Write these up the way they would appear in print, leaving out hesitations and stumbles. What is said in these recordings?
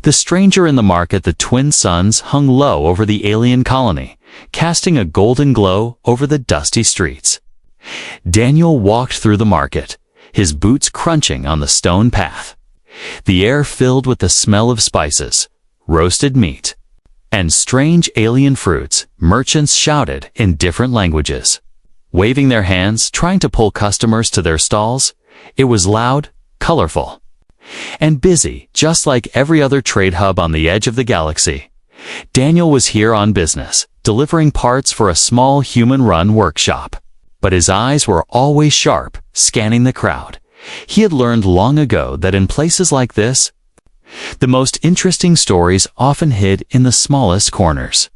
The stranger in the market, the twin suns, hung low over the alien colony, casting a golden glow over the dusty streets. Daniel walked through the market, his boots crunching on the stone path. The air filled with the smell of spices, roasted meat, and strange alien fruits. Merchants shouted in different languages, waving their hands, trying to pull customers to their stalls. It was loud, colorful, and busy, just like every other trade hub on the edge of the galaxy. Daniel was here on business, delivering parts for a small human-run workshop. But his eyes were always sharp, scanning the crowd. He had learned long ago that in places like this, the most interesting stories often hid in the smallest corners.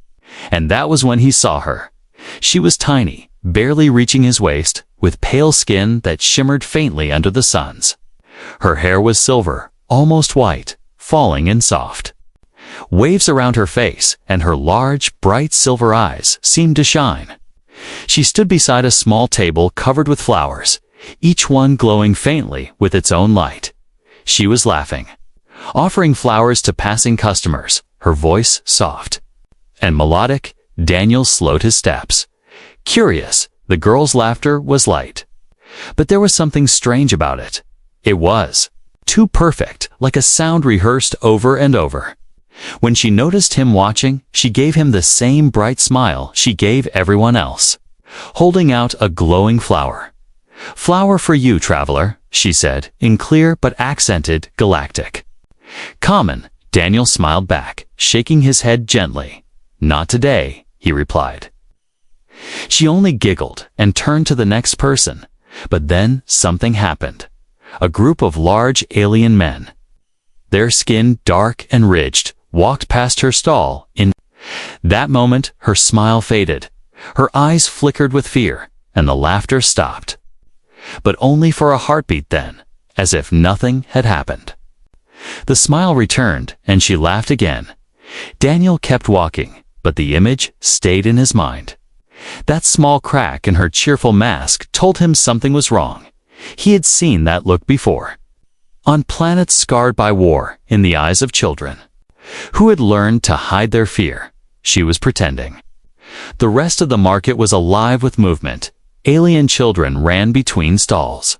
And that was when he saw her. She was tiny, barely reaching his waist, with pale skin that shimmered faintly under the suns. Her hair was silver, almost white, falling in soft waves around her face, and her large, bright silver eyes seemed to shine. She stood beside a small table covered with flowers, each one glowing faintly with its own light. She was laughing, offering flowers to passing customers, her voice soft and melodic. Daniel slowed his steps. Curious, the girl's laughter was light. But there was something strange about it. It was too perfect, like a sound rehearsed over and over. When she noticed him watching, she gave him the same bright smile she gave everyone else, holding out a glowing flower. "Flower for you, traveler," she said, in clear but accented Galactic. "Common," Daniel smiled back, shaking his head gently. "Not today," he replied. She only giggled and turned to the next person. But then something happened. A group of large alien men, their skin dark and ridged, walked past her stall. In that moment, her smile faded. Her eyes flickered with fear, and the laughter stopped. But only for a heartbeat then, as if nothing had happened. The smile returned, and she laughed again. Daniel kept walking, but the image stayed in his mind. That small crack in her cheerful mask told him something was wrong. He had seen that look before, on planets scarred by war, in the eyes of children who had learned to hide their fear. She was pretending. The rest of the market was alive with movement. Alien children ran between stalls,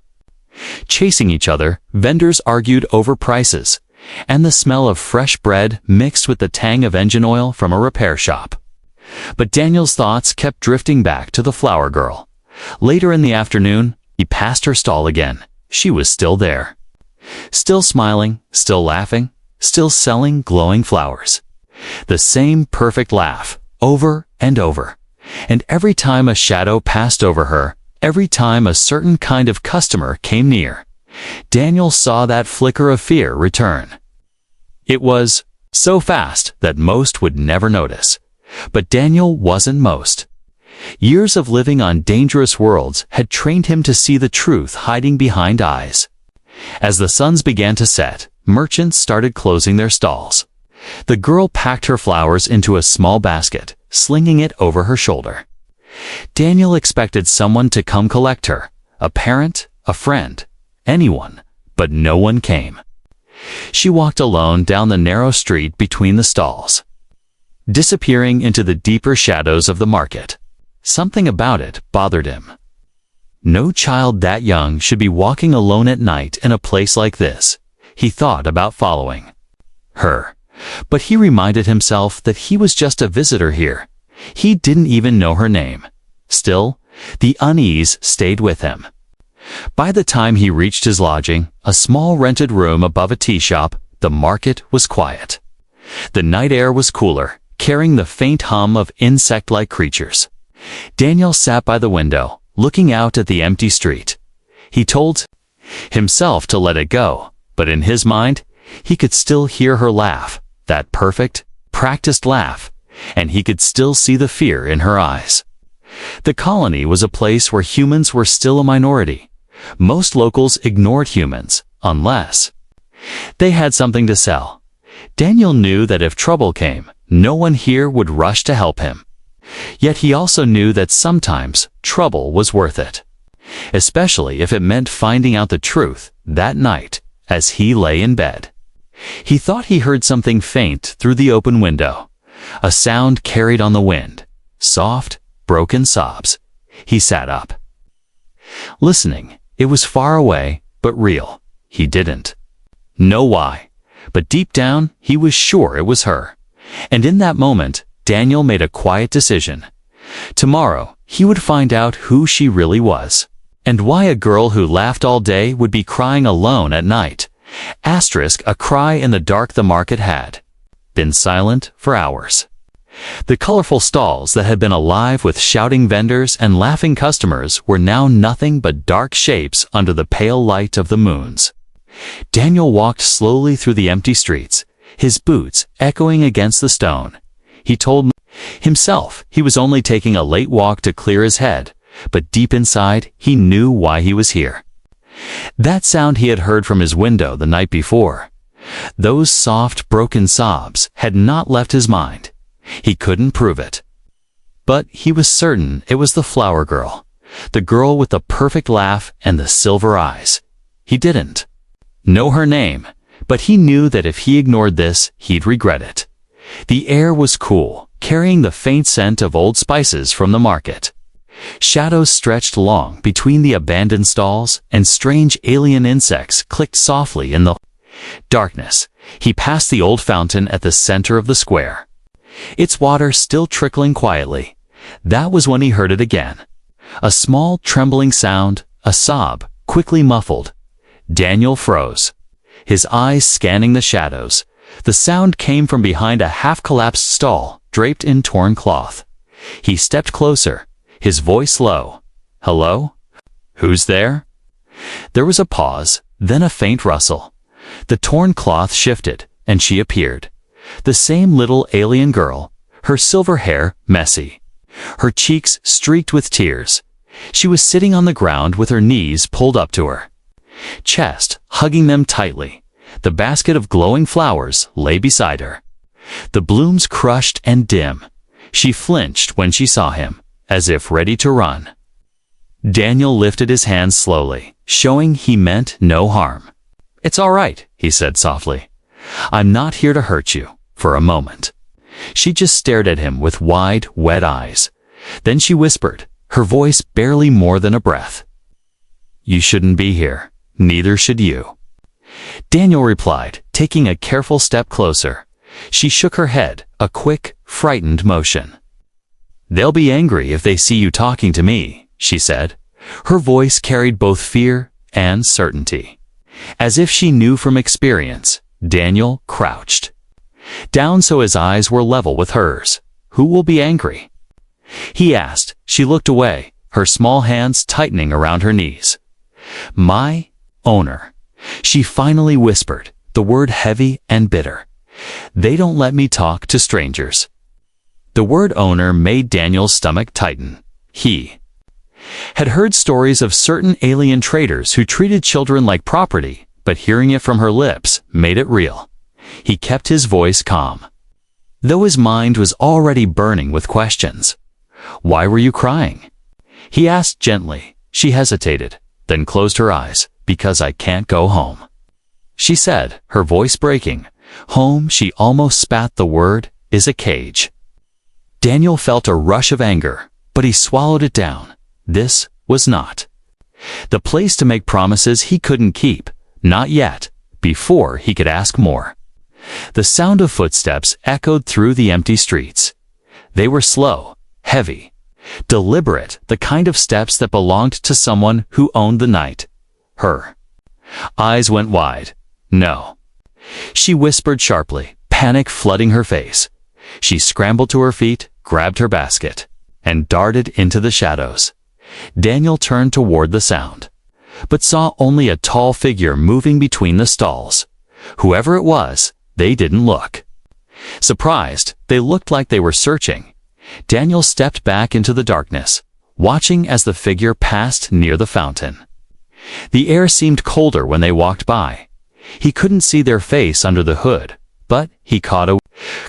chasing each other. Vendors argued over prices, and the smell of fresh bread mixed with the tang of engine oil from a repair shop. But Daniel's thoughts kept drifting back to the flower girl. Later in the afternoon, he passed her stall again. She was still there, still smiling, still laughing, still selling glowing flowers. The same perfect laugh, over and over. And every time a shadow passed over her, every time a certain kind of customer came near, Daniel saw that flicker of fear return. It was so fast that most would never notice. But Daniel wasn't most. Years of living on dangerous worlds had trained him to see the truth hiding behind eyes. As the suns began to set, merchants started closing their stalls. The girl packed her flowers into a small basket, slinging it over her shoulder. Daniel expected someone to come collect her, a parent, a friend, anyone, but no one came. She walked alone down the narrow street between the stalls, disappearing into the deeper shadows of the market. Something about it bothered him. No child that young should be walking alone at night in a place like this. He thought about following her, but he reminded himself that he was just a visitor here. He didn't even know her name. Still, the unease stayed with him. By the time he reached his lodging, a small rented room above a tea shop, the market was quiet. The night air was cooler, carrying the faint hum of insect-like creatures. Daniel sat by the window, looking out at the empty street. He told himself to let it go, but in his mind, he could still hear her laugh, that perfect, practiced laugh, and he could still see the fear in her eyes. The colony was a place where humans were still a minority. Most locals ignored humans, unless they had something to sell. Daniel knew that if trouble came, no one here would rush to help him. Yet he also knew that sometimes trouble was worth it, especially if it meant finding out the truth that night as he lay in bed. He thought he heard something faint through the open window, a sound carried on the wind, soft, broken sobs. He sat up. Listening, it was far away, but real. He didn't know why, but deep down, he was sure it was her. And in that moment, Daniel made a quiet decision. Tomorrow, he would find out who she really was, and why a girl who laughed all day would be crying alone at night. A cry in the dark. The market had been silent for hours. The colorful stalls that had been alive with shouting vendors and laughing customers were now nothing but dark shapes under the pale light of the moons. Daniel walked slowly through the empty streets, his boots echoing against the stone. He told himself he was only taking a late walk to clear his head, but deep inside he knew why he was here. That sound he had heard from his window the night before. Those soft, broken sobs had not left his mind. He couldn't prove it. But he was certain it was the flower girl, the girl with the perfect laugh and the silver eyes. He didn't know her name, but he knew that if he ignored this, he'd regret it. The air was cool, carrying the faint scent of old spices from the market. Shadows stretched long between the abandoned stalls, and strange alien insects clicked softly in the darkness. He passed the old fountain at the center of the square, its water still trickling quietly. That was when he heard it again. A small, trembling sound, a sob, quickly muffled. Daniel froze, his eyes scanning the shadows. The sound came from behind a half-collapsed stall, draped in torn cloth. He stepped closer, his voice low. "Hello? Who's there?" There was a pause, then a faint rustle. The torn cloth shifted, and she appeared. The same little alien girl, her silver hair messy, her cheeks streaked with tears. She was sitting on the ground with her knees pulled up to her chest, hugging them tightly. The basket of glowing flowers lay beside her, the blooms crushed and dim. She flinched when she saw him, as if ready to run. Daniel lifted his hands slowly, showing he meant no harm. "It's all right," he said softly. "I'm not here to hurt you." For a moment, she just stared at him with wide, wet eyes. Then she whispered, her voice barely more than a breath. "You shouldn't be here. Neither should you." Daniel replied, taking a careful step closer. She shook her head, a quick, frightened motion. "They'll be angry if they see you talking to me," she said. Her voice carried both fear and certainty. As if she knew from experience, Daniel crouched down so his eyes were level with hers. "Who will be angry?" he asked. She looked away, her small hands tightening around her knees. "My owner," she finally whispered, the word heavy and bitter. "They don't let me talk to strangers." The word owner made Daniel's stomach tighten. He had heard stories of certain alien traders who treated children like property, but hearing it from her lips made it real. He kept his voice calm, though his mind was already burning with questions. "Why were you crying?" he asked gently. She hesitated, then closed her eyes. "Because I can't go home," she said, her voice breaking. Home, she almost spat the word, is a cage. Daniel felt a rush of anger, but he swallowed it down. This was not the place to make promises he couldn't keep, not yet, before he could ask more. The sound of footsteps echoed through the empty streets. They were slow, heavy, deliberate, the kind of steps that belonged to someone who owned the night. Her eyes went wide. "No," she whispered sharply, panic flooding her face. She scrambled to her feet, grabbed her basket, and darted into the shadows. Daniel turned toward the sound, but saw only a tall figure moving between the stalls. Whoever it was, they didn't look surprised. They looked like they were searching. Daniel stepped back into the darkness, watching as the figure passed near the fountain. The air seemed colder when they walked by. He couldn't see their face under the hood, but he caught a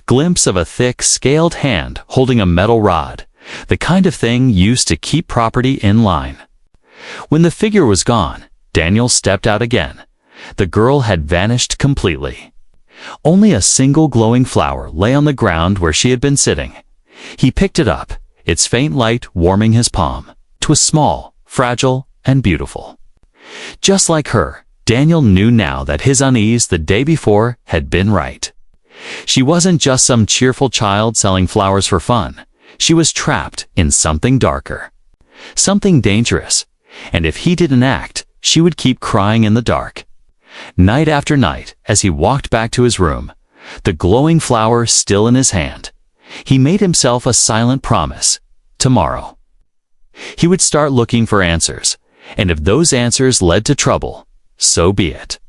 glimpse of a thick, scaled hand holding a metal rod, the kind of thing used to keep property in line. When the figure was gone, Daniel stepped out again. The girl had vanished completely. Only a single glowing flower lay on the ground where she had been sitting. He picked it up, its faint light warming his palm. It was small, fragile, and beautiful. Just like her, Daniel knew now that his unease the day before had been right. She wasn't just some cheerful child selling flowers for fun. She was trapped in something darker, something dangerous, and if he didn't act, she would keep crying in the dark. Night after night, as he walked back to his room, the glowing flower still in his hand, he made himself a silent promise. Tomorrow, he would start looking for answers, and if those answers led to trouble, so be it.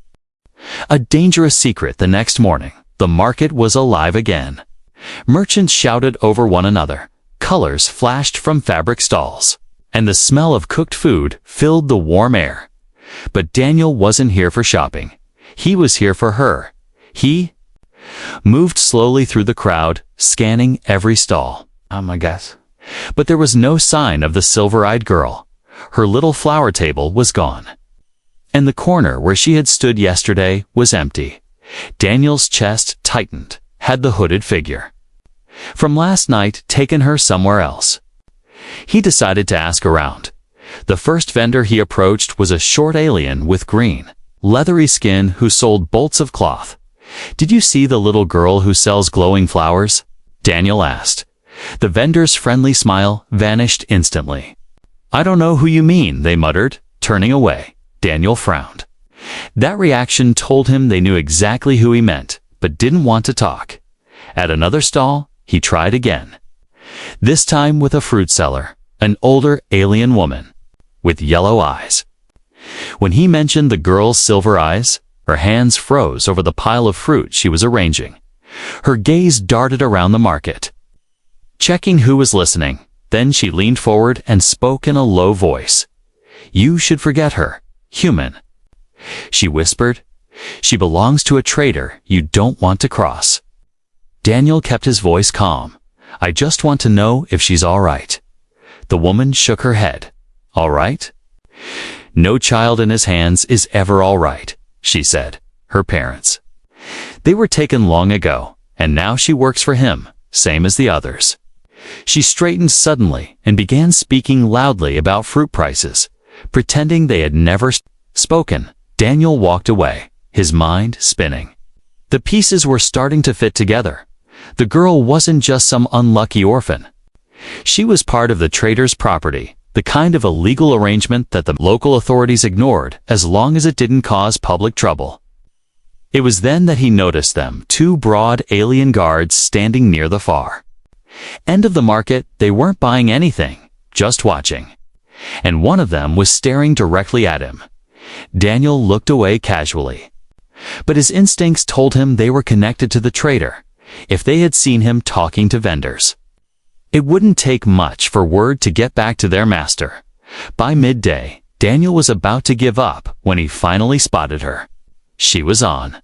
A dangerous secret the next morning. The market was alive again. Merchants shouted over one another. Colors flashed from fabric stalls, and the smell of cooked food filled the warm air. But Daniel wasn't here for shopping. He was here for her. He moved slowly through the crowd, scanning every stall. I guess. But there was no sign of the silver-eyed girl. Her little flower table was gone. And the corner where she had stood yesterday was empty. Daniel's chest tightened, had the hooded figure from last night taken her somewhere else. He decided to ask around. The first vendor he approached was a short alien with green, leathery skin who sold bolts of cloth. "Did you see the little girl who sells glowing flowers?" Daniel asked. The vendor's friendly smile vanished instantly. "I don't know who you mean," they muttered, turning away. Daniel frowned. That reaction told him they knew exactly who he meant, but didn't want to talk. At another stall, he tried again. This time with a fruit seller, an older alien woman, with yellow eyes. When he mentioned the girl's silver eyes, her hands froze over the pile of fruit she was arranging. Her gaze darted around the market, checking who was listening. Then she leaned forward and spoke in a low voice. "You should forget her, human," she whispered. "She belongs to a trader you don't want to cross." Daniel kept his voice calm. "I just want to know if she's all right." The woman shook her head. "All right?" "No child in his hands is ever all right," she said. "Her parents, they were taken long ago, and now she works for him, same as the others." She straightened suddenly and began speaking loudly about fruit prices, pretending they had never spoken. Daniel walked away, his mind spinning. The pieces were starting to fit together. The girl wasn't just some unlucky orphan. She was part of the trader's property, the kind of illegal arrangement that the local authorities ignored as long as it didn't cause public trouble. It was then that he noticed them, two broad alien guards standing near the far end of the market. They weren't buying anything, just watching. And one of them was staring directly at him. Daniel looked away casually. But his instincts told him they were connected to the trader, if they had seen him talking to vendors. It wouldn't take much for word to get back to their master. By midday, Daniel was about to give up when he finally spotted her. She was on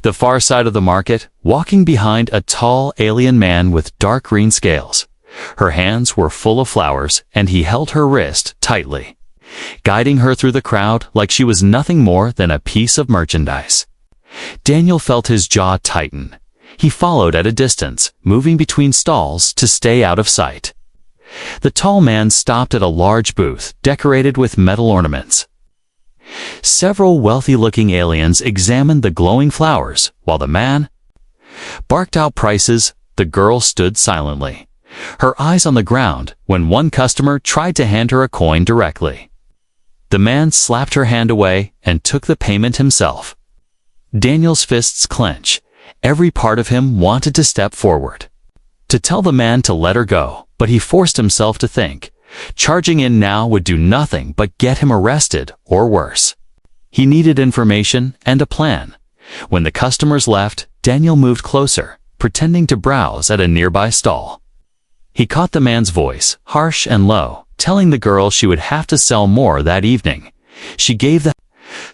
the far side of the market, walking behind a tall alien man with dark green scales. Her hands were full of flowers, and he held her wrist tightly, guiding her through the crowd like she was nothing more than a piece of merchandise. Daniel felt his jaw tighten. He followed at a distance, moving between stalls to stay out of sight. The tall man stopped at a large booth decorated with metal ornaments. Several wealthy-looking aliens examined the glowing flowers, while the man barked out prices. The girl stood silently, her eyes on the ground, when one customer tried to hand her a coin directly. The man slapped her hand away and took the payment himself. Daniel's fists clenched. Every part of him wanted to step forward, to tell the man to let her go, but he forced himself to think. Charging in now would do nothing but get him arrested, or worse. He needed information and a plan. When the customers left, Daniel moved closer, pretending to browse at a nearby stall. He caught the man's voice, harsh and low, telling the girl she would have to sell more that evening. She gave the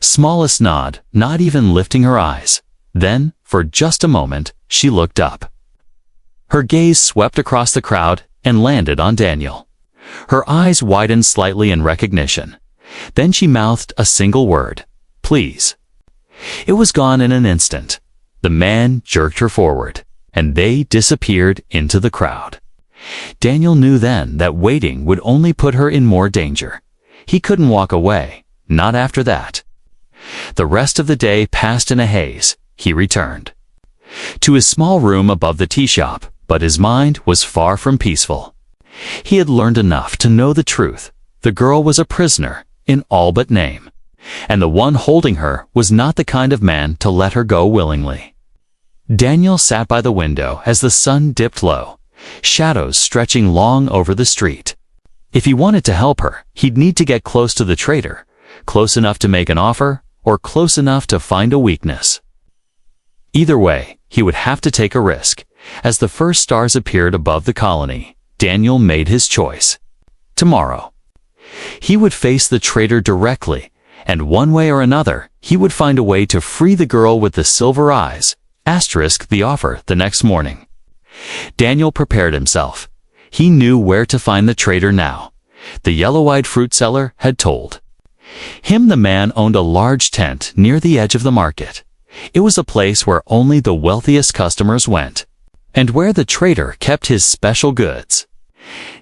smallest nod, not even lifting her eyes. Then, for just a moment, she looked up. Her gaze swept across the crowd and landed on Daniel. Her eyes widened slightly in recognition. Then she mouthed a single word, "Please." It was gone in an instant. The man jerked her forward, and they disappeared into the crowd. Daniel knew then that waiting would only put her in more danger. He couldn't walk away, not after that. The rest of the day passed in a haze. He returned to his small room above the tea shop, but his mind was far from peaceful. He had learned enough to know the truth. The girl was a prisoner, in all but name, and the one holding her was not the kind of man to let her go willingly. Daniel sat by the window as the sun dipped low, shadows stretching long over the street. If he wanted to help her, he'd need to get close to the traitor, close enough to make an offer, or close enough to find a weakness. Either way, he would have to take a risk. As the first stars appeared above the colony, Daniel made his choice. Tomorrow, he would face the traitor directly, and one way or another, he would find a way to free the girl with the silver eyes. Asterisk the offer the next morning. Daniel prepared himself. He knew where to find the traitor now. The yellow-eyed fruit seller had told him the man owned a large tent near the edge of the market. It was a place where only the wealthiest customers went, and where the traitor kept his special goods.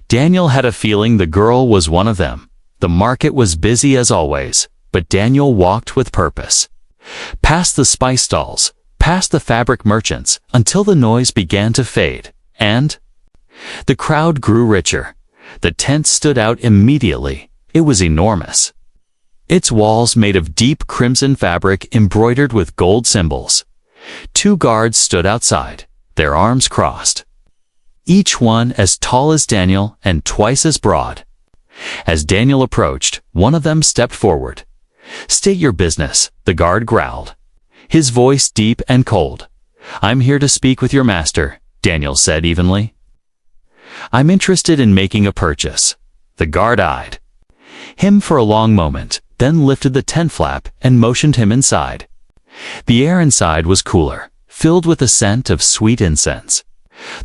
Daniel had a feeling the girl was one of them. The market was busy as always, but Daniel walked with purpose. Past the spice stalls, past the fabric merchants, until the noise began to fade, and the crowd grew richer. The tent stood out immediately. It was enormous. Its walls made of deep crimson fabric embroidered with gold symbols. 2 guards stood outside, their arms crossed, each one as tall as Daniel and twice as broad. As Daniel approached, one of them stepped forward. "State your business," the guard growled, his voice deep and cold. "I'm here to speak with your master," Daniel said evenly. "I'm interested in making a purchase." The guard eyed him for a long moment, then lifted the tent flap and motioned him inside. The air inside was cooler, filled with the scent of sweet incense.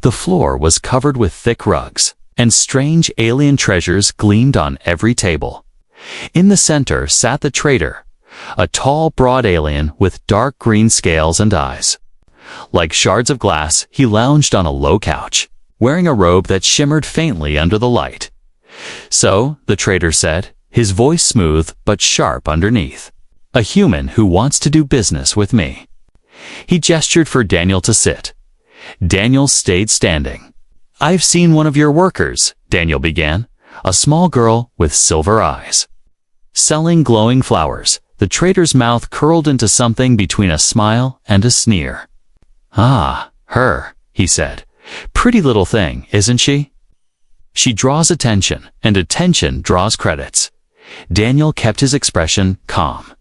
The floor was covered with thick rugs, and strange alien treasures gleamed on every table. In the center sat the traitor, a tall, broad alien with dark green scales and eyes. Like shards of glass, he lounged on a low couch, wearing a robe that shimmered faintly under the light. "So," the traitor said, his voice smooth but sharp underneath, "a human who wants to do business with me." He gestured for Daniel to sit. Daniel stayed standing. "I've seen one of your workers," Daniel began, a small girl with silver eyes, selling glowing flowers. The traitor's mouth curled into something between a smile and a sneer. "Ah, her," he said. "Pretty little thing, isn't she? She draws attention, and attention draws credits." Daniel kept his expression calm,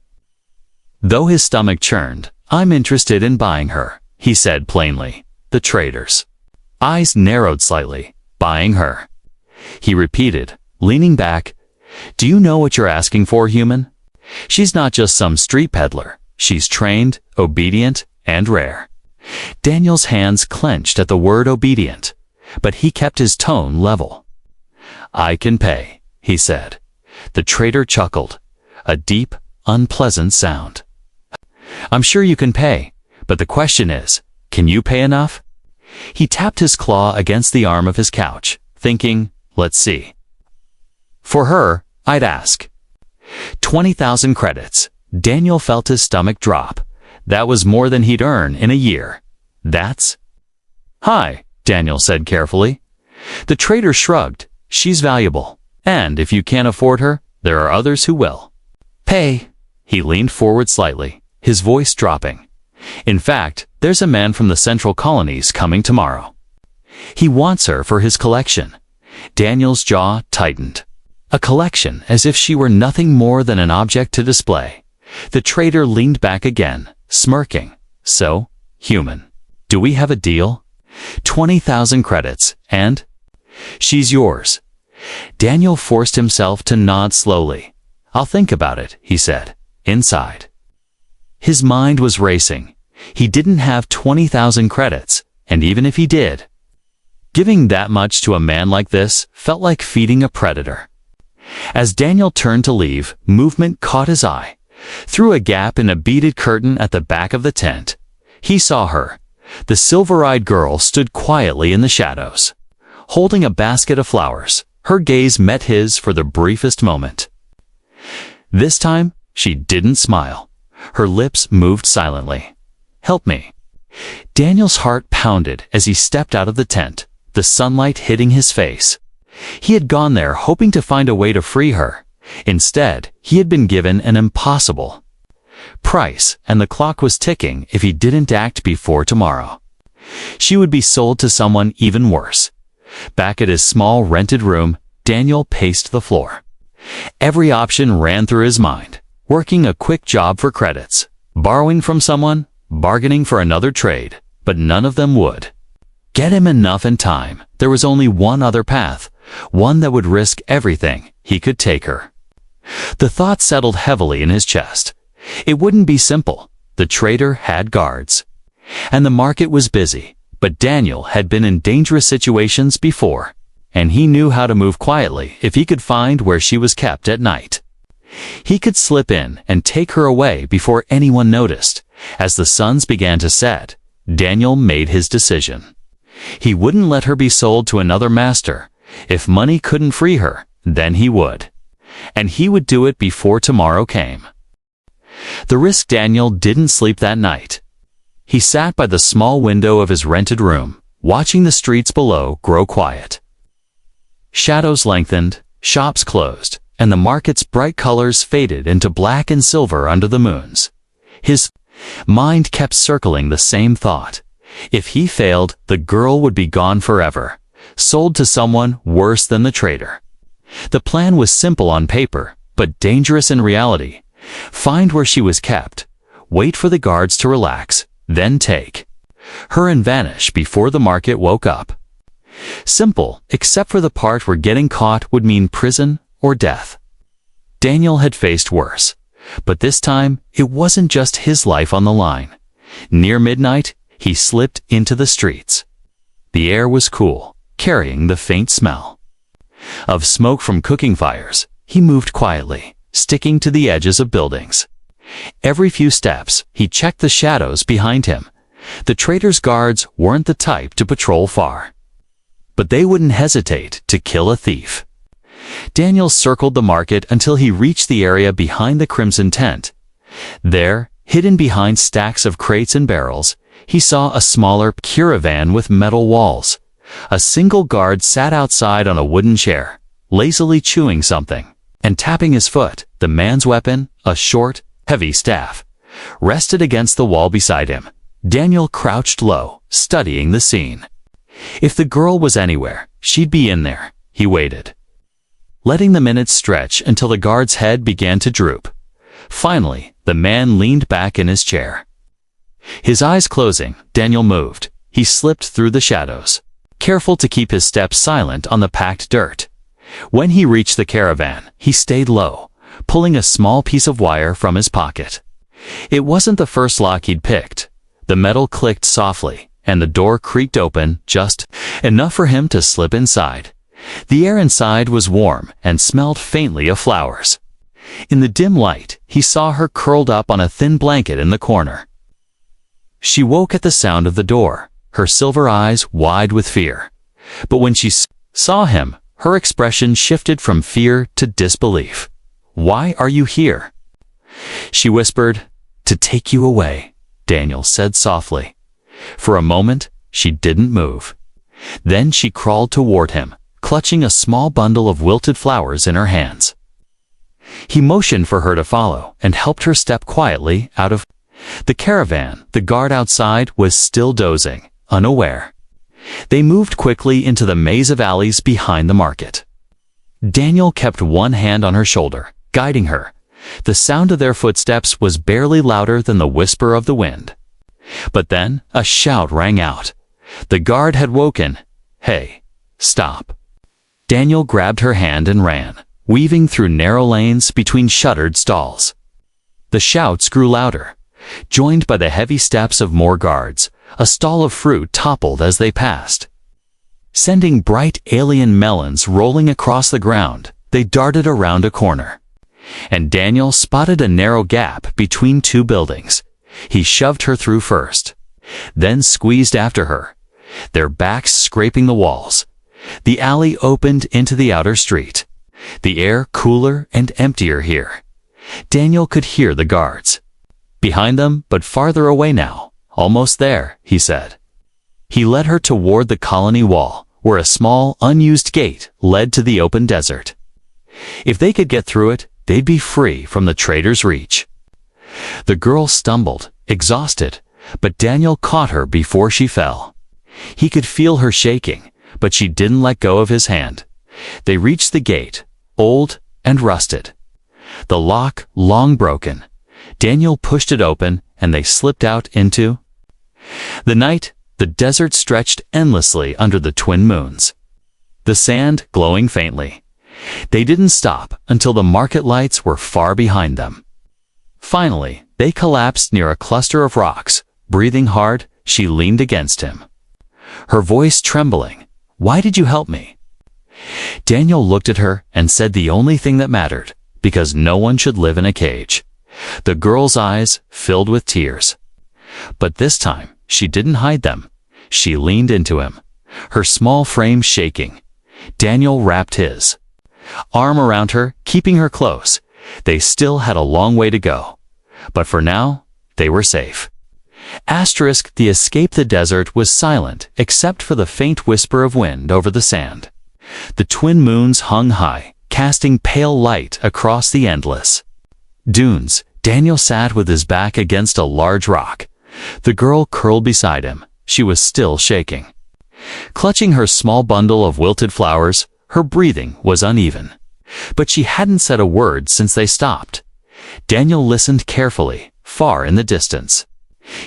though his stomach churned. "I'm interested in buying her," he said plainly. The traitor's eyes narrowed slightly. "Buying her," he repeated, leaning back. "Do you know what you're asking for, human? She's not just some street peddler. She's trained, obedient, and rare." Daniel's hands clenched at the word obedient, but he kept his tone level. "I can pay," he said. The traitor chuckled, a deep, unpleasant sound. "I'm sure you can pay, but the question is, can you pay enough?" He tapped his claw against the arm of his couch, thinking, "Let's see. For her, I'd ask 20,000 credits." Daniel felt his stomach drop. That was more than he'd earn in a year. "That's high," Daniel said carefully. The traitor shrugged. "She's valuable, and if you can't afford her, there are others who will." "Pay." He leaned forward slightly, his voice dropping. "In fact, there's a man from the Central Colonies coming tomorrow. He wants her for his collection." Daniel's jaw tightened. A collection, as if she were nothing more than an object to display. The traitor leaned back again, smirking. "So, human, do we have a deal? 20,000 credits, and she's yours." Daniel forced himself to nod slowly. "I'll think about it," he said. Inside, his mind was racing. He didn't have 20,000 credits, and even if he did, giving that much to a man like this felt like feeding a predator. As Daniel turned to leave, movement caught his eye. Through a gap in a beaded curtain at the back of the tent, He saw her. The silver-eyed girl stood quietly in the shadows. Holding a basket of flowers, her gaze met his for the briefest moment. This time, she didn't smile. Her lips moved silently. "Help me." Daniel's heart pounded as he stepped out of the tent, the sunlight hitting his face. He had gone there hoping to find a way to free her. Instead, he had been given an impossible price, and the clock was ticking if he didn't act before tomorrow. She would be sold to someone even worse. Back at his small rented room, Daniel paced the floor. Every option ran through his mind. Working a quick job for credits, borrowing from someone, bargaining for another trade, but none of them would get him enough in time. There was only one other path, one that would risk everything. He could take her. The thought settled heavily in his chest. It wouldn't be simple. The trader had guards, and the market was busy, but Daniel had been in dangerous situations before, and he knew how to move quietly if he could find where she was kept at night. He could slip in and take her away before anyone noticed. As the suns began to set, Daniel made his decision. He wouldn't let her be sold to another master. If money couldn't free her, then he would. And he would do it before tomorrow came. The risk Daniel didn't sleep that night. He sat by the small window of his rented room, watching the streets below grow quiet. Shadows lengthened, shops closed, and the market's bright colors faded into black and silver under the moons. His mind kept circling the same thought. If he failed, the girl would be gone forever, sold to someone worse than the trader. The plan was simple on paper, but dangerous in reality. Find where she was kept, wait for the guards to relax, then take her and vanish before the market woke up. Simple, except for the part where getting caught would mean prison or death. Daniel had faced worse, but this time it wasn't just his life on the line. Near midnight, he slipped into the streets. The air was cool, carrying the faint smell of smoke from cooking fires. He moved quietly, sticking to the edges of buildings. Every few steps, he checked the shadows behind him. The trader's guards weren't the type to patrol far, but they wouldn't hesitate to kill a thief. Daniel circled the market until he reached the area behind the crimson tent. There, hidden behind stacks of crates and barrels, he saw a smaller caravan with metal walls. A single guard sat outside on a wooden chair, lazily chewing something and tapping his foot. The man's weapon, a short, heavy staff, rested against the wall beside him. Daniel crouched low, studying the scene. If the girl was anywhere, she'd be in there. He waited, letting the minutes stretch until the guard's head began to droop. Finally, the man leaned back in his chair. His eyes closing, Daniel moved. He slipped through the shadows, careful to keep his steps silent on the packed dirt. When he reached the caravan, he stayed low, pulling a small piece of wire from his pocket. It wasn't the first lock he'd picked. The metal clicked softly, and the door creaked open just enough for him to slip inside. The air inside was warm and smelled faintly of flowers. In the dim light, he saw her curled up on a thin blanket in the corner. She woke at the sound of the door, her silver eyes wide with fear. But when she saw him, her expression shifted from fear to disbelief. "Why are you here?" she whispered. "To take you away," Daniel said softly. For a moment, she didn't move. Then she crawled toward him, clutching a small bundle of wilted flowers in her hands. He motioned for her to follow and helped her step quietly out of the caravan. The guard outside was still dozing, unaware. They moved quickly into the maze of alleys behind the market. Daniel kept one hand on her shoulder, guiding her. The sound of their footsteps was barely louder than the whisper of the wind. But then a shout rang out. The guard had woken. "Hey, stop." Daniel grabbed her hand and ran, weaving through narrow lanes between shuttered stalls. The shouts grew louder, joined by the heavy steps of more guards. A stall of fruit toppled as they passed, sending bright alien melons rolling across the ground. They darted around a corner, and Daniel spotted a narrow gap between two buildings. He shoved her through first. then squeezed after her, their backs scraping the walls. The alley opened into the outer street, the air cooler and emptier here. Daniel could hear the guards. Behind them, but farther away now. Almost there, he said. He led her toward the colony wall, where a small, unused gate led to the open desert. If they could get through it, they'd be free from the trader's reach. The girl stumbled, exhausted, but Daniel caught her before she fell. He could feel her shaking, but she didn't let go of his hand. They reached the gate, old and rusted. The lock long broken. Daniel pushed it open, and they slipped out into the night. The desert stretched endlessly under the twin moons, the sand glowing faintly. They didn't stop until the market lights were far behind them. Finally, they collapsed near a cluster of rocks. Breathing hard, she leaned against him, her voice trembling. "Why did you help me?" Daniel looked at her and said the only thing that mattered, because no one should live in a cage. The girl's eyes filled with tears. But this time, she didn't hide them. She leaned into him, her small frame shaking. Daniel wrapped his arm around her, keeping her close. They still had a long way to go, but for now, they were safe. The escape the desert was silent except for the faint whisper of wind over the sand. The twin moons hung high, casting pale light across the endless dunes. Daniel sat with his back against a large rock. The girl curled beside him. She was still shaking. Clutching her small bundle of wilted flowers, her breathing was uneven. But she hadn't said a word since they stopped. Daniel listened carefully, far in the distance.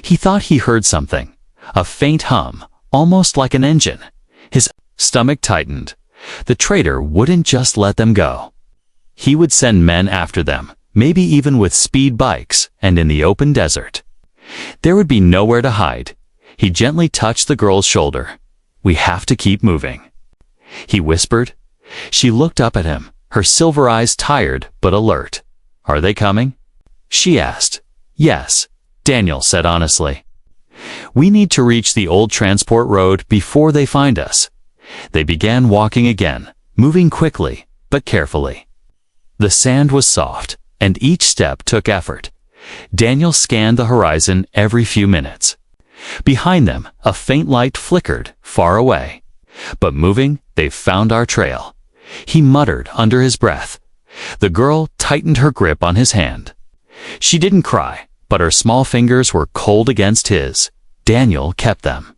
He thought he heard something, a faint hum, almost like an engine. His stomach tightened. The trader wouldn't just let them go. He would send men after them, maybe even with speed bikes, and in the open desert. There would be nowhere to hide. He gently touched the girl's shoulder. "We have to keep moving," he whispered. She looked up at him, her silver eyes tired but alert. "Are they coming?" she asked. "Yes," Daniel said honestly. "We need to reach the old transport road before they find us." They began walking again, moving quickly, but carefully. The sand was soft, and each step took effort. Daniel scanned the horizon every few minutes. Behind them, a faint light flickered, far away. "But moving, they've found our trail," he muttered under his breath. The girl tightened her grip on his hand. She didn't cry, but her small fingers were cold against his. Daniel kept them.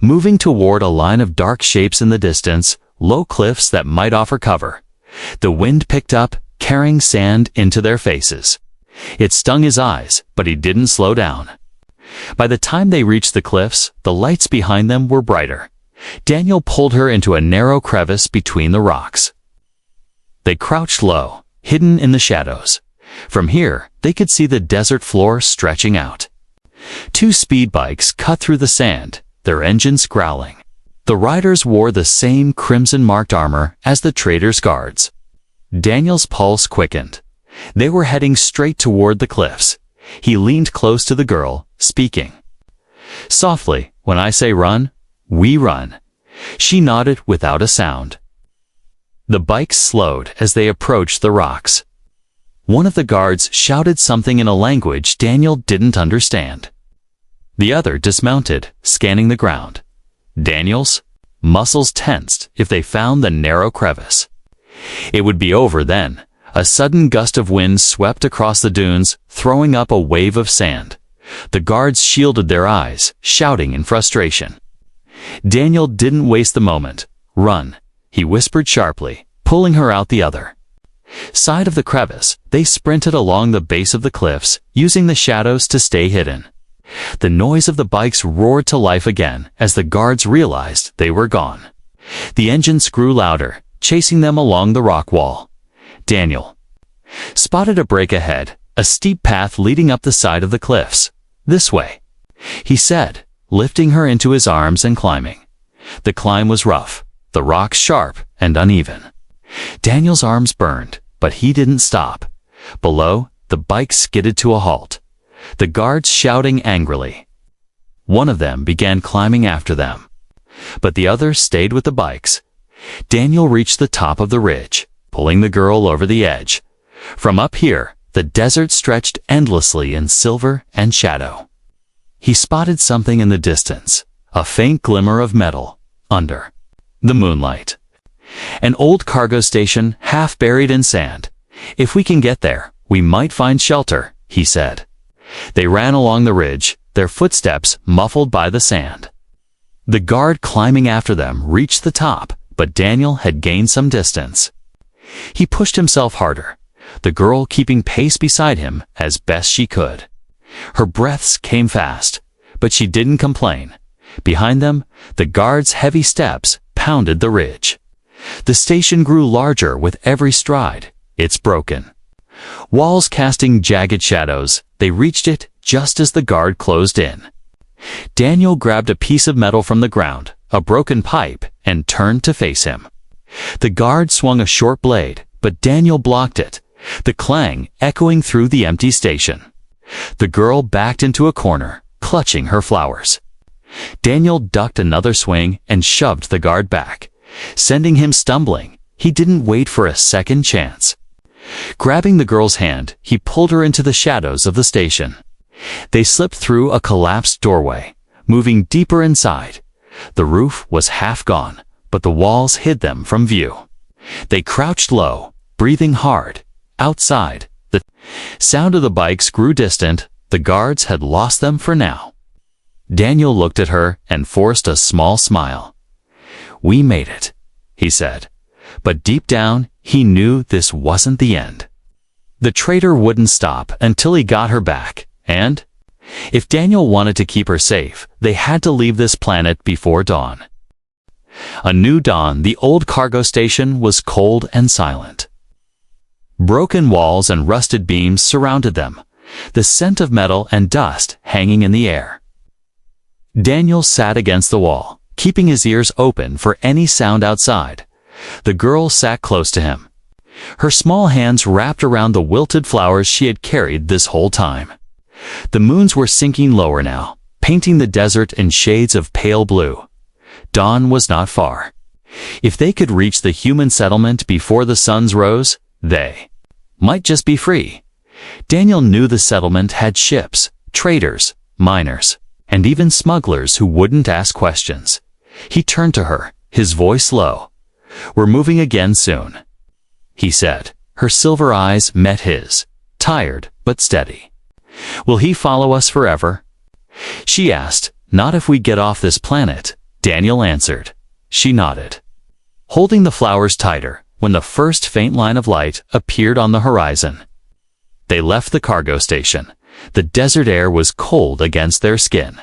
Moving toward a line of dark shapes in the distance, low cliffs that might offer cover. The wind picked up, carrying sand into their faces. It stung his eyes, but he didn't slow down. By the time they reached the cliffs, the lights behind them were brighter. Daniel pulled her into a narrow crevice between the rocks. They crouched low, hidden in the shadows. From here, they could see the desert floor stretching out. Two speed bikes cut through the sand, their engines growling. The riders wore the same crimson-marked armor as the trader's guards. Daniel's pulse quickened. They were heading straight toward the cliffs. He leaned close to the girl, speaking softly. "When I say run, we run." She nodded without a sound. The bikes slowed as they approached the rocks. One of the guards shouted something in a language Daniel didn't understand. The other dismounted, scanning the ground. Daniel's muscles tensed if they found the narrow crevice. It would be over then. A sudden gust of wind swept across the dunes, throwing up a wave of sand. The guards shielded their eyes, shouting in frustration. Daniel didn't waste the moment. "Run," he whispered sharply, pulling her out the other side of the crevice. They sprinted along the base of the cliffs, using the shadows to stay hidden. The noise of the bikes roared to life again as the guards realized they were gone. The engines grew louder, chasing them along the rock wall. Daniel spotted a break ahead, a steep path leading up the side of the cliffs. "This way," he said, lifting her into his arms and climbing. The climb was rough, the rocks sharp and uneven. Daniel's arms burned, but he didn't stop. Below, the bike skidded to a halt, the guards shouting angrily. one of them began climbing after them. But the others stayed with the bikes. Daniel reached the top of the ridge, pulling the girl over the edge. From up here, the desert stretched endlessly in silver and shadow. He spotted something in the distance, a faint glimmer of metal, under the moonlight. An old cargo station half buried in sand. "If we can get there, we might find shelter," he said. They ran along the ridge, their footsteps muffled by the sand. The guard climbing after them reached the top, but Daniel had gained some distance. He pushed himself harder, the girl keeping pace beside him as best she could. Her breaths came fast, but she didn't complain. Behind them, the guard's heavy steps pounded the ridge. The station grew larger with every stride. It's broken. Walls casting jagged shadows, they reached it just as the guard closed in. Daniel grabbed a piece of metal from the ground, a broken pipe, and turned to face him. The guard swung a short blade, but Daniel blocked it, the clang echoing through the empty station. The girl backed into a corner, clutching her flowers. Daniel ducked another swing and shoved the guard back, sending him stumbling. He didn't wait for a second chance. Grabbing the girl's hand, he pulled her into the shadows of the station. They slipped through a collapsed doorway, moving deeper inside. The roof was half gone, but the walls hid them from view. They crouched low, breathing hard. Outside, the sound of the bikes grew distant. The guards had lost them for now. Daniel looked at her and forced a small smile. "We made it," he said. But deep down, he knew this wasn't the end. The traitor wouldn't stop until he got her back, and if Daniel wanted to keep her safe, they had to leave this planet before dawn. A new dawn, the old cargo station was cold and silent. Broken walls and rusted beams surrounded them, the scent of metal and dust hanging in the air. Daniel sat against the wall, keeping his ears open for any sound outside. The girl sat close to him, her small hands wrapped around the wilted flowers she had carried this whole time. The moons were sinking lower now, painting the desert in shades of pale blue. Dawn was not far. If they could reach the human settlement before the suns rose, they might just be free. Daniel knew the settlement had ships, traders, miners, and even smugglers who wouldn't ask questions. He turned to her, his voice low. "We're moving again soon," he said. Her silver eyes met his, tired but steady. "Will he follow us forever?" she asked. "Not if we get off this planet," Daniel answered. She nodded, holding the flowers tighter when the first faint line of light appeared on the horizon. They left the cargo station. The desert air was cold against their skin,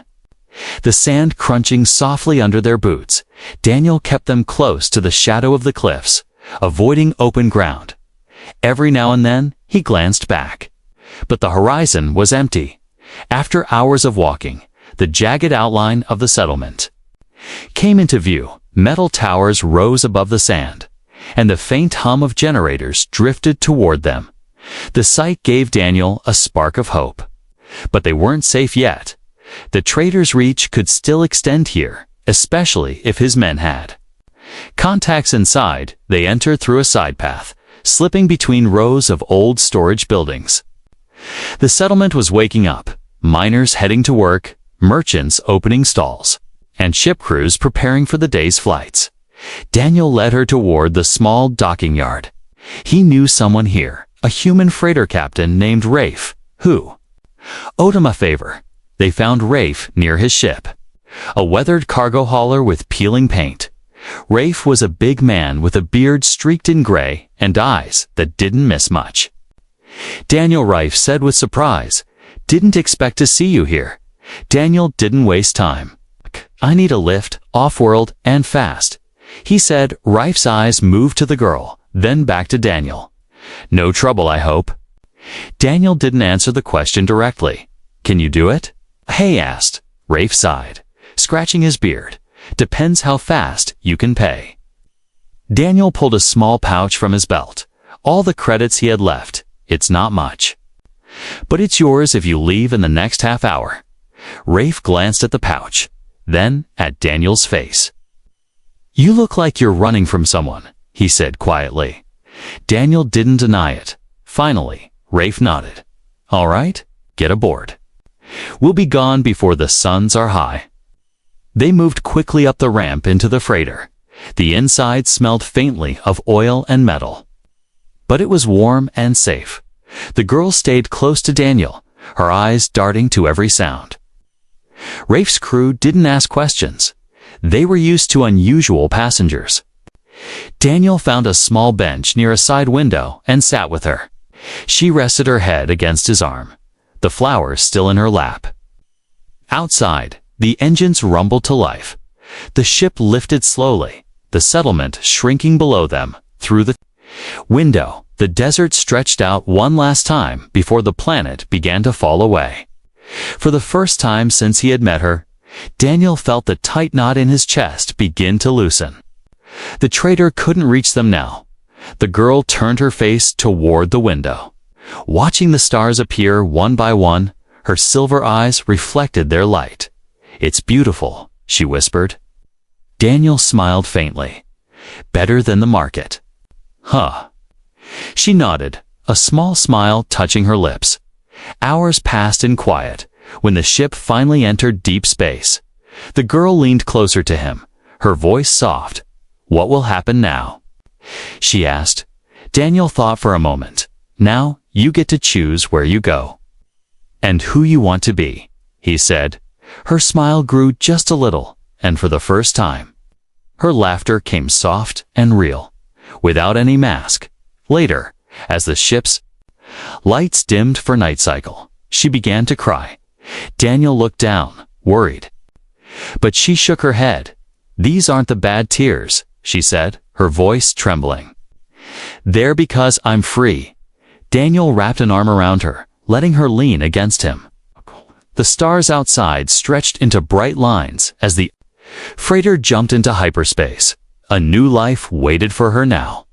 the sand crunching softly under their boots. Daniel kept them close to the shadow of the cliffs, avoiding open ground. Every now and then, he glanced back. But the horizon was empty. After hours of walking, the jagged outline of the settlement came into view. Metal towers rose above the sand, and the faint hum of generators drifted toward them. The sight gave Daniel a spark of hope. But they weren't safe yet. The trader's reach could still extend here, especially if his men had contacts inside. They entered through a side path, slipping between rows of old storage buildings. The settlement was waking up, miners heading to work, merchants opening stalls, and ship crews preparing for the day's flights. Daniel led her toward the small docking yard. He knew someone here, a human freighter captain named Rafe, who owed him a favor. They found Rafe near his ship, a weathered cargo hauler with peeling paint. Rafe was a big man with a beard streaked in gray and eyes that didn't miss much. "Daniel," Rafe said with surprise. "Didn't expect to see you here." Daniel didn't waste time. "I need a lift, off-world, and fast," he said. Rafe's eyes moved to the girl, then back to Daniel. "No trouble, I hope?" Daniel didn't answer the question directly. "Can you do it?" "Hey," asked. Rafe sighed, scratching his beard. "Depends how fast you can pay." Daniel pulled a small pouch from his belt. All the credits he had left. "It's not much, but it's yours if you leave in the next half hour." Rafe glanced at the pouch, then at Daniel's face. "You look like you're running from someone," he said quietly. Daniel didn't deny it. Finally, Rafe nodded. "All right, get aboard. We'll be gone before the suns are high." They moved quickly up the ramp into the freighter. The inside smelled faintly of oil and metal. But it was warm and safe. The girl stayed close to Daniel, her eyes darting to every sound. Rafe's crew didn't ask questions. They were used to unusual passengers. Daniel found a small bench near a side window and sat with her. She rested her head against his arm, the flowers still in her lap. Outside, the engines rumbled to life. The ship lifted slowly, the settlement shrinking below them. Through the window, the desert stretched out one last time before the planet began to fall away. For the first time since he had met her, Daniel felt the tight knot in his chest begin to loosen. The trader couldn't reach them now. The girl turned her face toward the window. Watching the stars appear one by one, her silver eyes reflected their light. "It's beautiful," she whispered. Daniel smiled faintly. "Better than the market." "Huh." She nodded, a small smile touching her lips. Hours passed in quiet. When the ship finally entered deep space, the girl leaned closer to him, her voice soft. "What will happen now?" she asked. Daniel thought for a moment. "Now you get to choose where you go. And who you want to be," he said. Her smile grew just a little, and for the first time, her laughter came soft and real, without any mask. Later, as the ship's lights dimmed for night cycle, she began to cry. Daniel looked down, worried. But she shook her head. "These aren't the bad tears," she said, her voice trembling. "They're because I'm free." Daniel wrapped an arm around her, letting her lean against him. The stars outside stretched into bright lines as the freighter jumped into hyperspace. A new life waited for her now.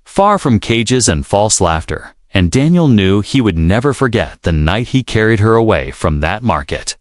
Far from cages and false laughter, and Daniel knew he would never forget the night he carried her away from that market.